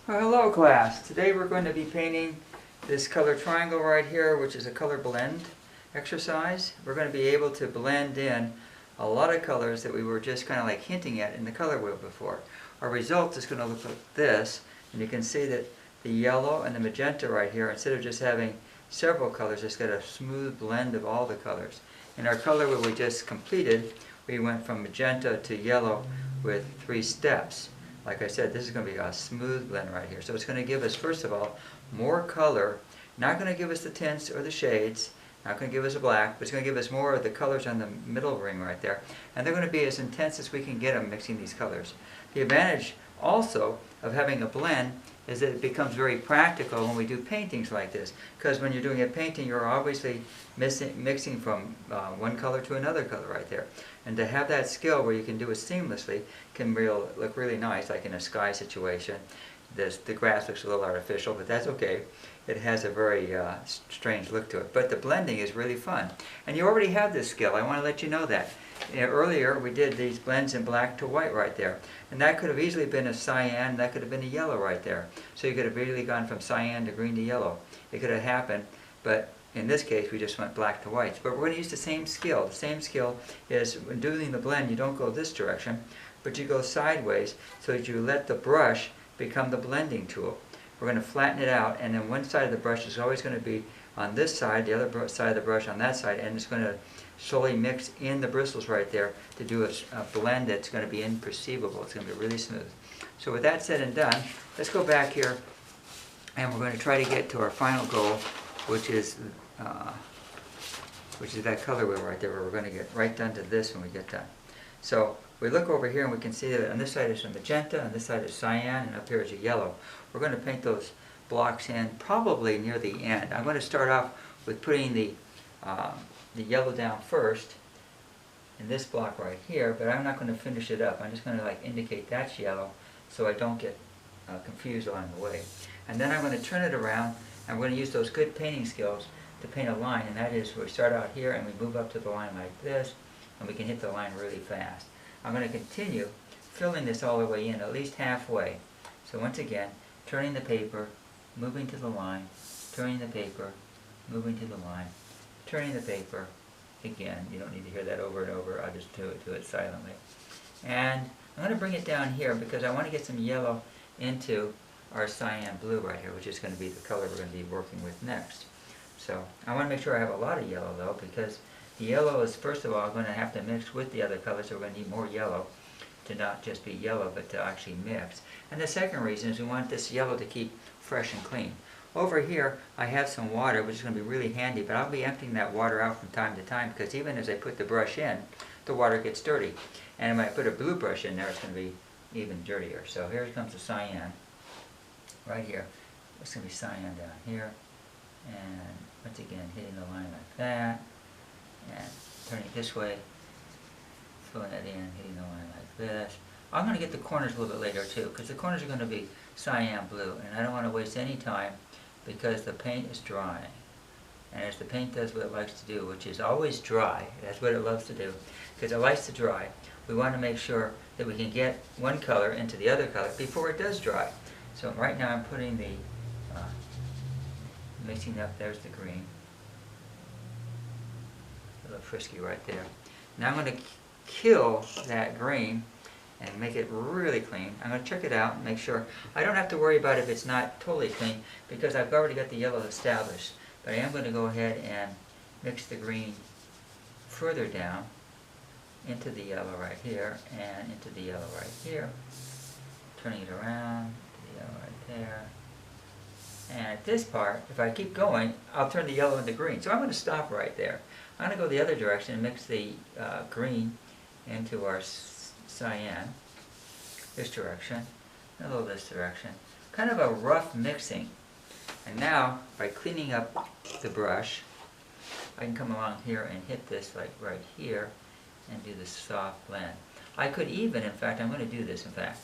Well, hello class. Today we're going to be painting this color triangle right here, which is a color blend exercise. We're going to be able to blend in a lot of colors that we were just kind of like hinting at in the color wheel before. Our result is going to look like this, and you can see that the yellow and the magenta right here, instead of just having several colors, it's got a smooth blend of all the colors. In our color wheel we just completed, we went from magenta to yellow with 3 steps. Like I said, this is going to be a smooth blend right here. So it's going to give us, first of all, more color. Not going to give us the tints or the shades. Not going to give us a black, but it's going to give us more of the colors on the middle ring right there. And they're going to be as intense as we can get them mixing these colors. The advantage also of having a blend is that it becomes very practical when we do paintings like this. Because when you're doing a painting, you're obviously mixing from one color to another color right there. And to have that skill where you can do it seamlessly can look really nice, like in a sky situation. The grass looks a little artificial, but that's okay. It has a very strange look to it. But the blending is really fun. And you already have this skill. I want to let you know that. Earlier we did these blends in black to white right there. And that could have easily been a cyan, and that could have been a yellow right there. So you could have really gone from cyan to green to yellow. It could have happened, but in this case we just went black to white. But we're going to use the same skill. The same skill is when doing the blend, you don't go this direction, but you go sideways so that you let the brush become the blending tool. We're going to flatten it out, and then one side of the brush is always going to be on this side, the other side of the brush on that side, and it's going to slowly mix in the bristles right there to do a blend that's going to be imperceivable. It's going to be really smooth. So with that said and done, let's go back here, and we're going to try to get to our final goal, which is that color wheel right there, where we're going to get right down to this when we get done. So we look over here and we can see that on this side is a magenta, on this side is cyan, and up here is a yellow. We're going to paint those blocks in probably near the end. I'm going to start off with putting the yellow down first in this block right here, but I'm not going to finish it up. I'm just going to like indicate that's yellow so I don't get confused along the way. And then I'm going to turn it around, and we're going to use those good painting skills to paint a line, and that is we start out here and we move up to the line like this, and we can hit the line really fast. I'm going to continue filling this all the way in, at least halfway. So once again, turning the paper, moving to the line, turning the paper, moving to the line, turning the paper. Again, you don't need to hear that over and over. I'll just do it silently. And I'm going to bring it down here because I want to get some yellow into our cyan blue right here, which is going to be the color we're going to be working with next. So I want to make sure I have a lot of yellow though, because the yellow is first of all going to have to mix with the other colors, so we're going to need more yellow to not just be yellow but to actually mix. And the second reason is we want this yellow to keep fresh and clean. Over here I have some water, which is going to be really handy, but I'll be emptying that water out from time to time because even as I put the brush in, the water gets dirty. And when I put a blue brush in there, it's going to be even dirtier. So here comes the cyan right here. It's going to be cyan down here. And once again, hitting the line like that. And turning it this way, filling it in, hitting the line like this. I'm going to get the corners a little bit later too, because the corners are going to be cyan blue, and I don't want to waste any time because the paint is drying. And as the paint does what it likes to do, which is always dry, that's what it loves to do, because it likes to dry, we want to make sure that we can get one color into the other color before it does dry. So right now I'm putting the, mixing up, there's the green. A little frisky right there. Now I'm going to kill that green and make it really clean. I'm going to check it out and make sure. I don't have to worry about if it's not totally clean because I've already got the yellow established. But I am going to go ahead and mix the green further down into the yellow right here and into the yellow right here. Turning it around to the yellow right there. And at this part, if I keep going, I'll turn the yellow into green. So I'm going to stop right there. I'm going to go the other direction and mix the green into our cyan, this direction, and a little this direction. Kind of a rough mixing. And now, by cleaning up the brush, I can come along here and hit this like right here and do this soft blend. I could even, in fact, I'm going to do this, in fact.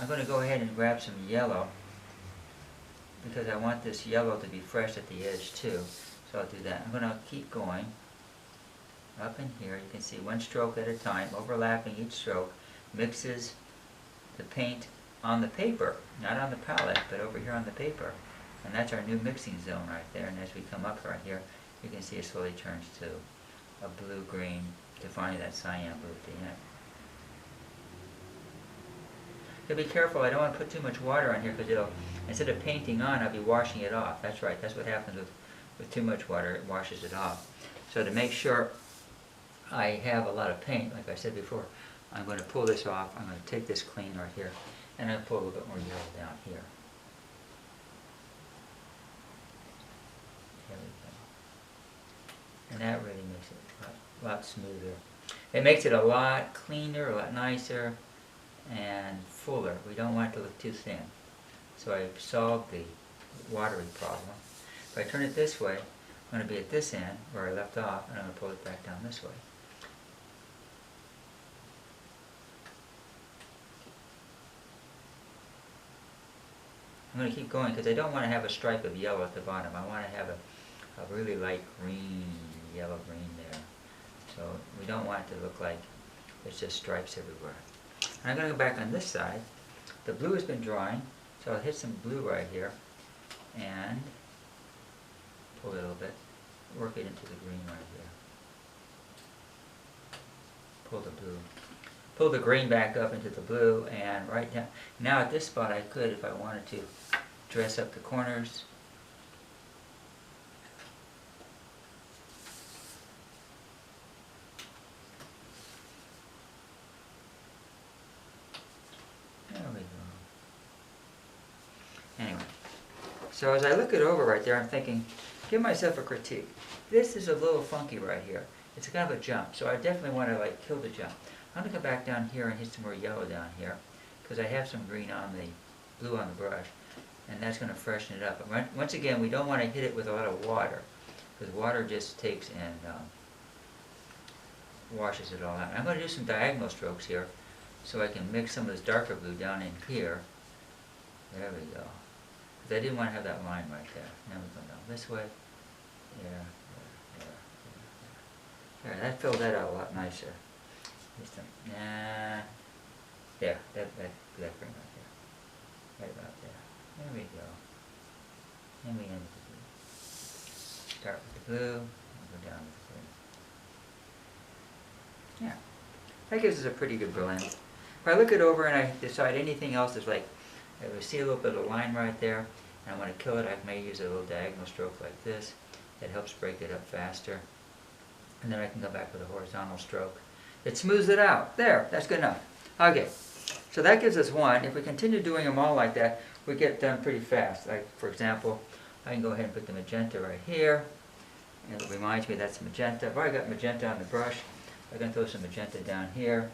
I'm going to go ahead and grab some yellow because I want this yellow to be fresh at the edge too. So I'll do that. I'm going to keep going up in here. You can see one stroke at a time, overlapping each stroke, mixes the paint on the paper, not on the palette, but over here on the paper. And that's our new mixing zone right there. And as we come up right here, you can see it slowly turns to a blue-green to finally that cyan blue at the end. So be careful, I don't want to put too much water on here because it'll, instead of painting on, I'll be washing it off. That's right, that's what happens with too much water, it washes it off. So to make sure I have a lot of paint, like I said before, I'm going to pull this off. I'm going to take this clean right here, and I'm going to pull a little bit more yellow down here. There we go. And that really makes it a lot smoother. It makes it a lot cleaner, a lot nicer, and fuller. We don't want it to look too thin. So I've solved the watery problem. If I turn it this way, I'm going to be at this end where I left off, and I'm going to pull it back down this way. I'm going to keep going because I don't want to have a stripe of yellow at the bottom. I want to have a really light green, yellow-green there. So we don't want it to look like there's just stripes everywhere. And I'm going to go back on this side. The blue has been drying, so I'll hit some blue right here and pull it a little bit, work it into the green right here. Pull the blue. Pull the green back up into the blue, and right down. Now at this spot I could, if I wanted to, dress up the corners. There we go. Anyway, so as I look it over right there, I'm thinking, give myself a critique. This is a little funky right here. It's kind of a jump, so I definitely want to like kill the jump. I'm going to come back down here and hit some more yellow down here because I have some green on the blue on the brush, and that's going to freshen it up. But once again, we don't want to hit it with a lot of water because water just takes and washes it all out. And I'm going to do some diagonal strokes here so I can mix some of this darker blue down in here. There we go. Because I didn't want to have that line right there. Now we go down this way. There, that filled that out a lot nicer. Nah, there, that green right there. Right about there. There we go. And we end with the blue. Start with the blue, and go down with the green. Yeah, that gives us a pretty good blend. If I look it over and I decide anything else is like, I see a little bit of line right there, and I want to kill it, I may use a little diagonal stroke like this. That helps break it up faster. And then I can go back with a horizontal stroke. It smooths it out. There, that's good enough. Okay, so that gives us one. If we continue doing them all like that, we get done pretty fast. Like, for example, I can go ahead and put the magenta right here. And it reminds me that's magenta. I've already got magenta on the brush. I'm going to throw some magenta down here.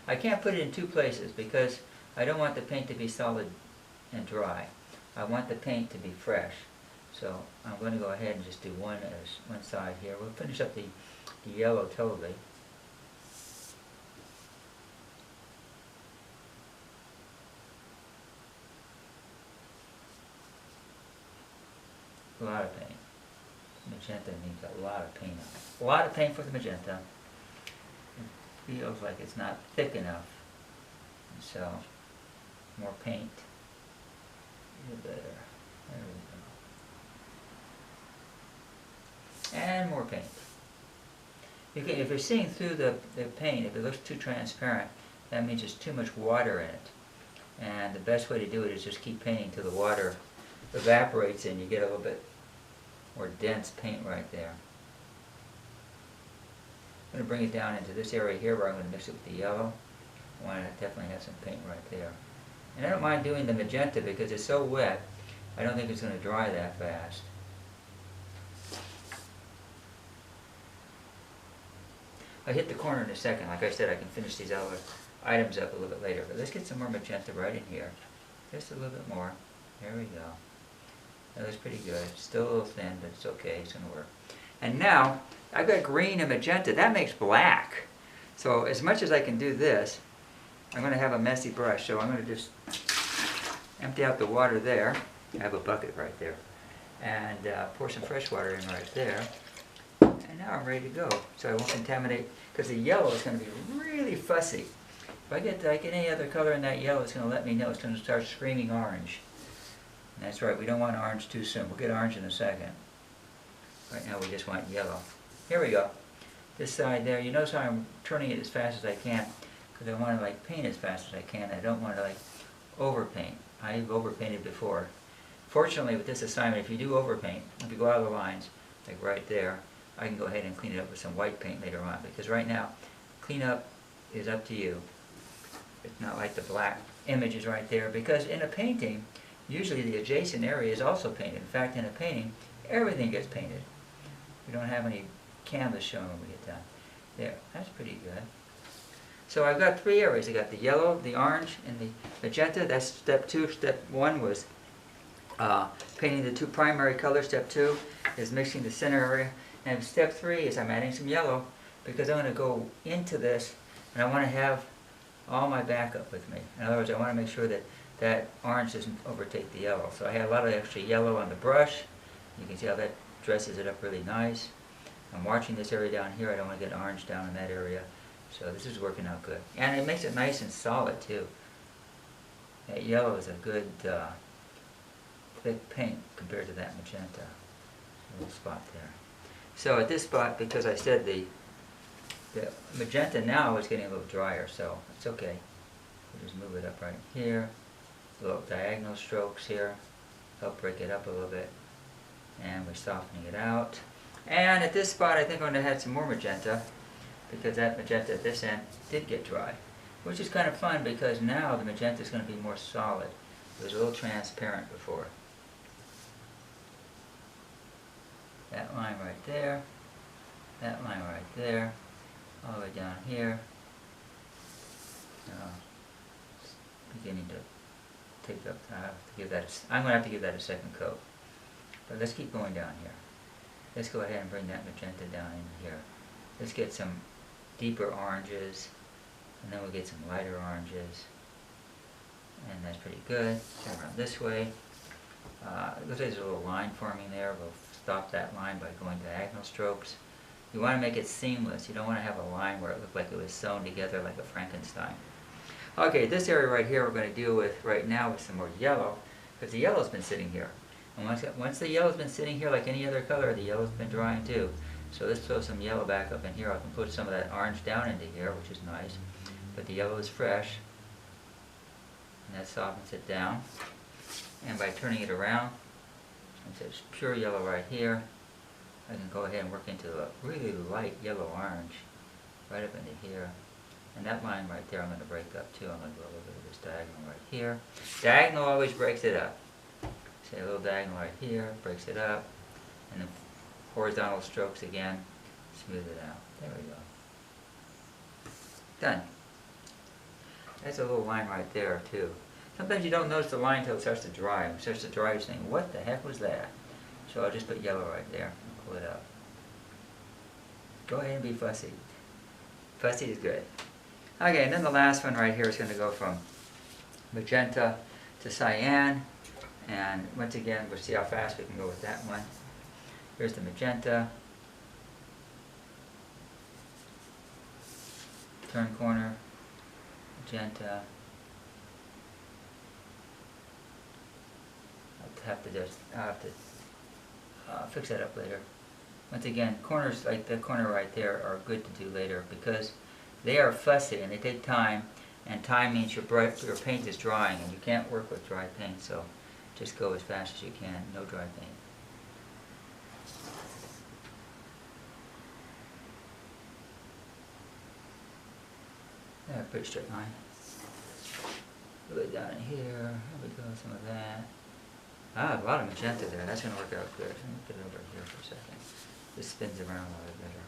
I can't put it in two places because I don't want the paint to be solid and dry. I want the paint to be fresh. So I'm going to go ahead and just do one side here. We'll finish up the yellow totally. A lot of paint. Magenta needs a lot of paint on it. A lot of paint for the magenta. It feels like it's not thick enough. And so, more paint. There. There we go. And more paint. If you're seeing through the paint, if it looks too transparent, that means there's too much water in it. And the best way to do it is just keep painting till the water evaporates and you get a little bit more dense paint right there. I'm going to bring it down into this area here where I'm going to mix it with the yellow. I want to definitely have some paint right there. And I don't mind doing the magenta because it's so wet, I don't think it's going to dry that fast. I'll hit the corner in a second. Like I said, I can finish these other items up a little bit later. But let's get some more magenta right in here. Just a little bit more. There we go. That looks pretty good. Still a little thin, but it's okay. It's going to work. And now, I've got green and magenta. That makes black. So as much as I can do this, I'm going to have a messy brush. So I'm going to just empty out the water there. I have a bucket right there. And pour some fresh water in right there. And now I'm ready to go. So I won't contaminate, because the yellow is going to be really fussy. If I get like any other color in that yellow, it's going to let me know. It's going to start screaming orange. And that's right, we don't want orange too soon. We'll get orange in a second. Right now we just want yellow. Here we go. This side there, you notice how I'm turning it as fast as I can because I want to like paint as fast as I can. I don't want to like overpaint. I've overpainted before. Fortunately with this assignment, if you do overpaint, if you go out of the lines, like right there, I can go ahead and clean it up with some white paint later on because right now, cleanup is up to you. It's not like the black image is right there because in a painting, usually the adjacent area is also painted. In fact, in a painting, everything gets painted. We don't have any canvas shown when we get done. There, that's pretty good. So I've got 3 areas. I got the yellow, the orange, and the magenta. That's step 2. Step 1 was painting the 2 primary colors. Step 2 is mixing the center area. And step 3 is I'm adding some yellow because I'm going to go into this and I want to have all my backup with me. In other words, I want to make sure that that orange doesn't overtake the yellow. So I have a lot of extra yellow on the brush. You can see how that dresses it up really nice. I'm watching this area down here. I don't want to get orange down in that area. So this is working out good. And it makes it nice and solid too. That yellow is a good thick paint compared to that magenta. A little spot there. So at this spot, because I said the magenta now is getting a little drier, so it's okay. We'll just move it up right here. Little diagonal strokes here. Help break it up a little bit. And we're softening it out. And at this spot I think I'm going to add some more magenta because that magenta at this end did get dry. Which is kind of fun because now the magenta is going to be more solid. It was a little transparent before. That line right there. That line right there. All the way down here. Beginning to take up. I have to give that. I'm going to have to give that a second coat. But let's keep going down here. Let's go ahead and bring that magenta down in here. Let's get some deeper oranges, and then we'll get some lighter oranges. And that's pretty good. Turn around this way. It looks like there's a little line forming there. We'll stop that line by going diagonal strokes. You want to make it seamless. You don't want to have a line where it looked like it was sewn together like a Frankenstein. Okay, this area right here we're going to deal with right now with some more yellow, because the yellow's been sitting here. And once the yellow's been sitting here like any other color, the yellow's been drying too. So let's throw some yellow back up in here. I can put some of that orange down into here, which is nice. But the yellow is fresh. And that softens it down. And by turning it around, since it's pure yellow right here, I can go ahead and work into a really light yellow orange right up into here. And that line right there I'm going to break up too. I'm going to do a little bit of this diagonal right here. Diagonal always breaks it up. Say a little diagonal right here, breaks it up. And then horizontal strokes again, smooth it out. There we go. Done. That's a little line right there too. Sometimes you don't notice the line until it starts to dry. When it starts to dry, you're saying, what the heck was that? So I'll just put yellow right there and pull it up. Go ahead and be fussy. Fussy is good. Okay, and then the last one right here is going to go from magenta to cyan. And once again, we'll see how fast we can go with that one. Here's the magenta. Turn corner. Magenta. I'll have to fix that up later. Once again, corners like the corner right there are good to do later because they are fussy and they take time, and time means your paint is drying and you can't work with dry paint, so just go as fast as you can, no dry paint. Yeah, pretty straight line. A little bit down in here, there we go, some of that. Ah, a lot of magenta there. That's going to work out good. Let me get it over here for a second. This spins around a little bit better.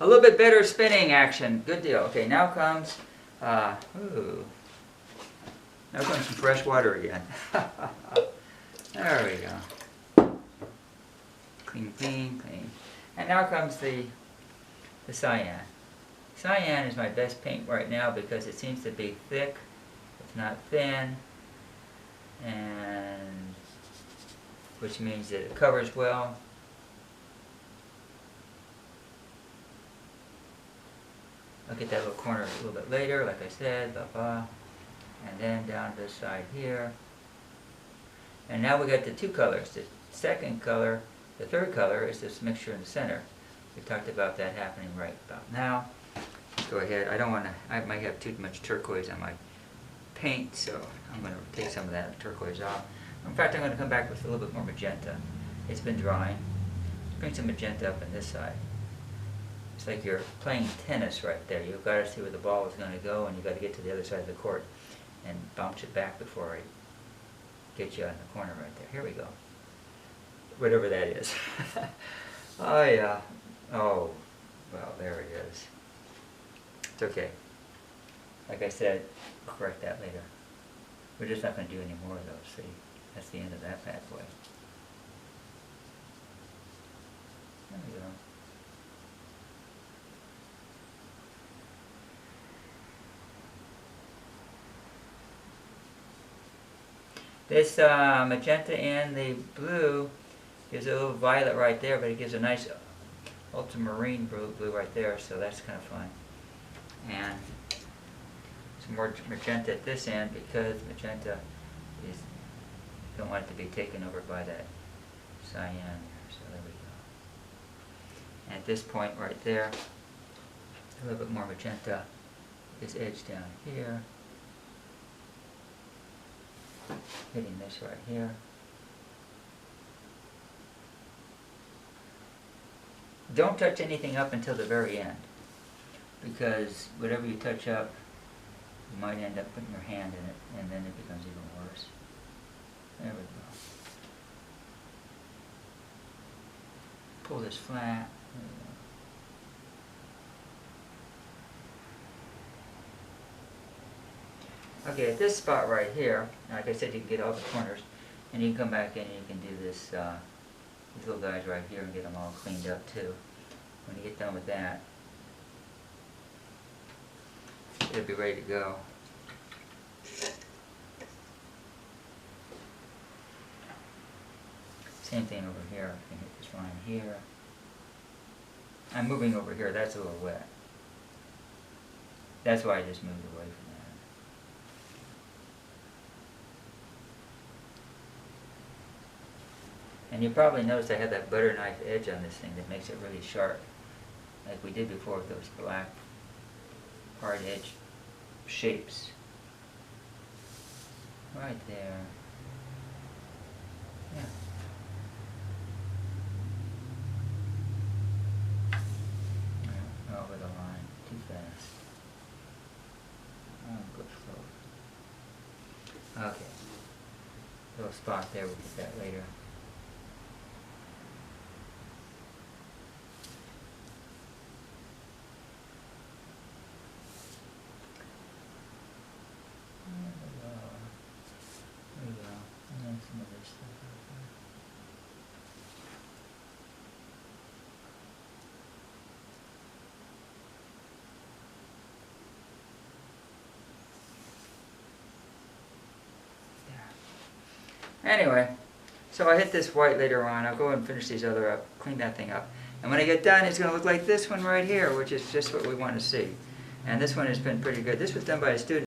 A little bit better spinning action. Good deal. Okay, now comes, now comes some fresh water again. There we go. Clean, clean, clean. And now comes the cyan. Cyan is my best paint right now because it seems to be thick. It's not thin. And which means that it covers well. I'll get that little corner a little bit later, like I said, blah, blah. And then down this side here. And now we got the two colors. The second color, the third color is this mixture in the center. We talked about that happening right about now. Go ahead. I don't want to, I might have too much turquoise on my paint, so I'm going to take some of that turquoise off. In fact, I'm going to come back with a little bit more magenta. It's been drying. Bring some magenta up on this side. It's like you're playing tennis right there. You've got to see where the ball is going to go, and you've got to get to the other side of the court and bounce it back before I get you in the corner right there. Here we go. Whatever that is. Oh, yeah. Oh, well, there it is. It's okay. Like I said, I'll correct that later. We're just not going to do any more of those, see? That's the end of that bad boy. There we go. This magenta and the blue gives a little violet right there, but it gives a nice ultramarine blue right there, so that's kind of fun. And some more magenta at this end because magenta is, don't want it to be taken over by that cyan there, so there we go. And at this point right there, a little bit more magenta, this edge down here, hitting this right here. Don't touch anything up until the very end, because whatever you touch up, you might end up putting your hand in it, and then it becomes even worse. There we go. Pull this flat. There we go. Okay, at this spot right here, like I said, you can get all the corners, and you can come back in and you can do this, these little guys right here and get them all cleaned up too. When you get done with that, it'll be ready to go. Same thing over here. I can hit this line here. I'm moving over here. That's a little wet. That's why I just moved away from that. And you probably noticed I have that butter knife edge on this thing that makes it really sharp, like we did before with those black hard edge shapes. Right there. Yeah. Over the line, too fast. Oh, go slow. Okay. Little spot there, we'll get that later. Some of this stuff right there. Anyway, so I hit this white later on. I'll go and finish these other up, clean that thing up. And when I get done, it's going to look like this one right here, which is just what we want to see. And this one has been pretty good. This was done by a student.